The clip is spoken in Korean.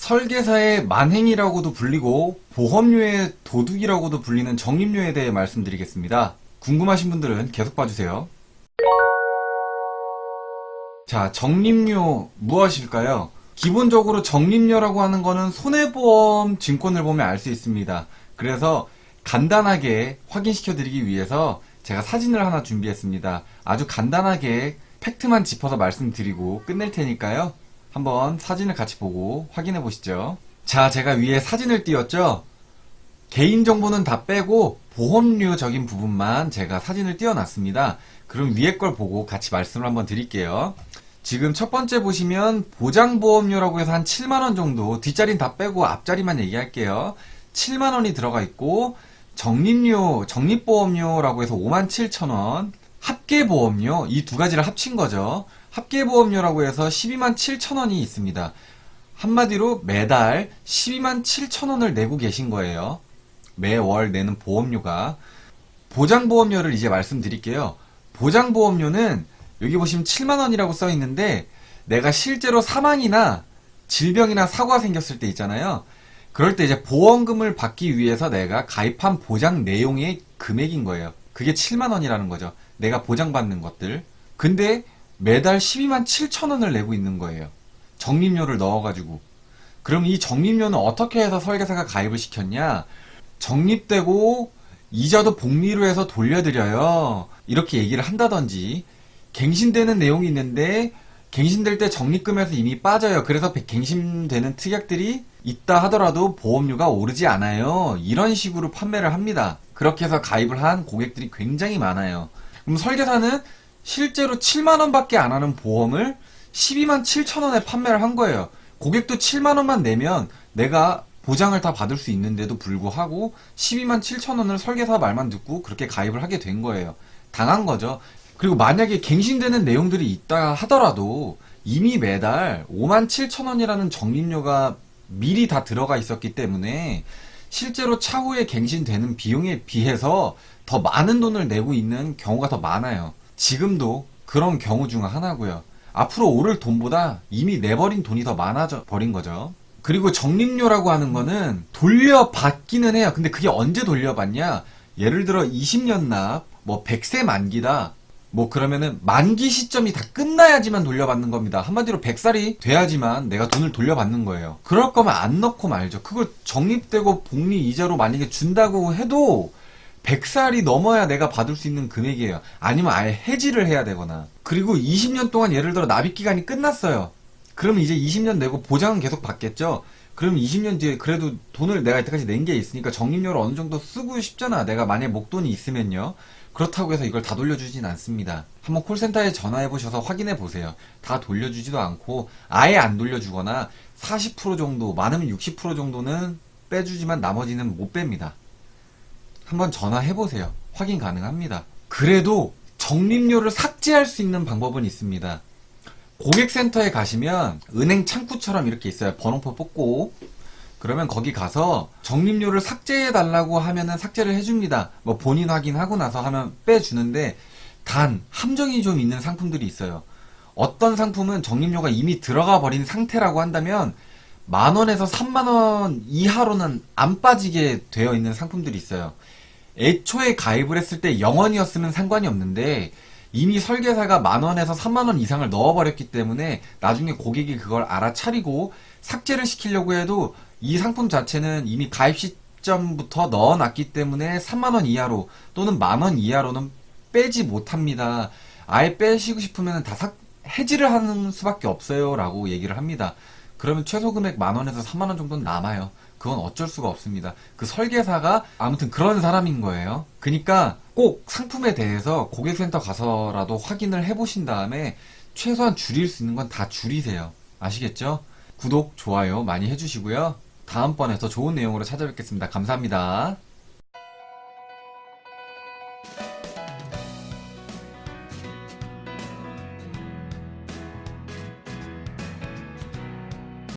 설계사의 만행이라고도 불리고 보험료의 도둑이라고도 불리는 적립료에 대해 말씀드리겠습니다. 궁금하신 분들은 계속 봐주세요. 자, 적립료 무엇일까요? 기본적으로 적립료라고 하는 거는 손해보험 증권을 보면 알 수 있습니다. 그래서 간단하게 확인시켜 드리기 위해서 제가 사진을 하나 준비했습니다. 아주 간단하게 팩트만 짚어서 말씀드리고 끝낼 테니까요. 한번 사진을 같이 보고 확인해 보시죠. 자, 제가 위에 사진을 띄웠죠? 개인정보는 다 빼고 보험료적인 부분만 제가 사진을 띄워놨습니다. 그럼 위에 걸 보고 같이 말씀을 한번 드릴게요. 지금 첫 번째 보시면 보장보험료라고 해서 한 7만원 정도, 뒷자리는 다 빼고 앞자리만 얘기할게요. 7만원이 들어가 있고, 적립료, 적립보험료라고 해서 57,000원, 합계보험료, 이 두 가지를 합친 거죠. 합계보험료라고 해서 127,000원이 있습니다. 한마디로 매달 127,000원을 내고 계신 거예요. 매월 내는 보험료가. 보장보험료를 이제 말씀드릴게요. 보장보험료는 여기 보시면 7만원이라고 써 있는데 내가 실제로 사망이나 질병이나 사고가 생겼을 때 있잖아요. 그럴 때 이제 보험금을 받기 위해서 내가 가입한 보장 내용의 금액인 거예요. 그게 7만원이라는 거죠. 내가 보장받는 것들. 근데 매달 127,000원을 내고 있는 거예요. 적립료를 넣어가지고. 그럼 이 적립료는 어떻게 해서 설계사가 가입을 시켰냐? 적립되고 이자도 복리로 해서 돌려드려요. 이렇게 얘기를 한다든지, 갱신되는 내용이 있는데 갱신될 때 적립금에서 이미 빠져요. 그래서 갱신되는 특약들이 있다 하더라도 보험료가 오르지 않아요. 이런 식으로 판매를 합니다. 그렇게 해서 가입을 한 고객들이 굉장히 많아요. 그럼 설계사는 실제로 7만원 밖에 안 하는 보험을 127,000원에 판매를 한 거예요. 고객도 7만원만 내면 내가 보장을 다 받을 수 있는데도 불구하고 127,000원을 설계사 말만 듣고 그렇게 가입을 하게 된 거예요. 당한 거죠. 그리고 만약에 갱신되는 내용들이 있다 하더라도 이미 매달 57,000원이라는 적립료가 미리 다 들어가 있었기 때문에 실제로 차후에 갱신되는 비용에 비해서 더 많은 돈을 내고 있는 경우가 더 많아요. 지금도 그런 경우 중 하나고요. 앞으로 오를 돈보다 이미 내버린 돈이 더 많아져 버린 거죠. 그리고 적립료라고 하는 거는 돌려받기는 해요. 근데 그게 언제 돌려받냐? 예를 들어 20년 납, 뭐 100세 만기다. 뭐 그러면은 만기 시점이 다 끝나야지만 돌려받는 겁니다. 한마디로 100살이 돼야지만 내가 돈을 돌려받는 거예요. 그럴 거면 안 넣고 말죠. 그걸 적립되고 복리 이자로 만약에 준다고 해도 100살이 넘어야 내가 받을 수 있는 금액이에요. 아니면 아예 해지를 해야 되거나. 그리고 20년 동안 예를 들어 납입 기간이 끝났어요. 그러면 이제 20년 내고 보장은 계속 받겠죠. 그럼 20년 뒤에 그래도 돈을 내가 이때까지 낸 게 있으니까 적립료를 어느 정도 쓰고 싶잖아. 내가 만약에 목돈이 있으면요. 그렇다고 해서 이걸 다 돌려주진 않습니다. 한번 콜센터에 전화해보셔서 확인해보세요. 다 돌려주지도 않고 아예 안 돌려주거나 40% 정도, 많으면 60% 정도는 빼주지만 나머지는 못 뺍니다. 한번 전화해보세요. 확인 가능합니다. 그래도 적립료를 삭제할 수 있는 방법은 있습니다. 고객센터에 가시면 은행 창구처럼 이렇게 있어요. 번호표 뽑고. 그러면 거기 가서 적립료를 삭제해달라고 하면은 삭제를 해줍니다. 뭐 본인 확인하고 나서 하면 빼주는데 단 함정이 좀 있는 상품들이 있어요. 어떤 상품은 적립료가 이미 들어가 버린 상태라고 한다면 10,000원에서 30,000원 이하로는 안 빠지게 되어 있는 상품들이 있어요. 애초에 가입을 했을 때 0원이었으면 상관이 없는데 이미 설계사가 10,000원에서 30,000원 이상을 넣어버렸기 때문에 나중에 고객이 그걸 알아차리고 삭제를 시키려고 해도 이 상품 자체는 이미 가입 시점부터 넣어놨기 때문에 30,000원 이하로 또는 10,000원 이하로는 빼지 못합니다. 아예 빼시고 싶으면 다 해지를 하는 수밖에 없어요 라고 얘기를 합니다. 그러면 최소 금액 10,000원에서 30,000원 정도는 남아요. 그건 어쩔 수가 없습니다. 그 설계사가 아무튼 그런 사람인 거예요. 그러니까 꼭 상품에 대해서 고객센터 가서라도 확인을 해보신 다음에 최소한 줄일 수 있는 건 다 줄이세요. 아시겠죠? 구독, 좋아요 많이 해주시고요. 다음번에 더 좋은 내용으로 찾아뵙겠습니다. 감사합니다.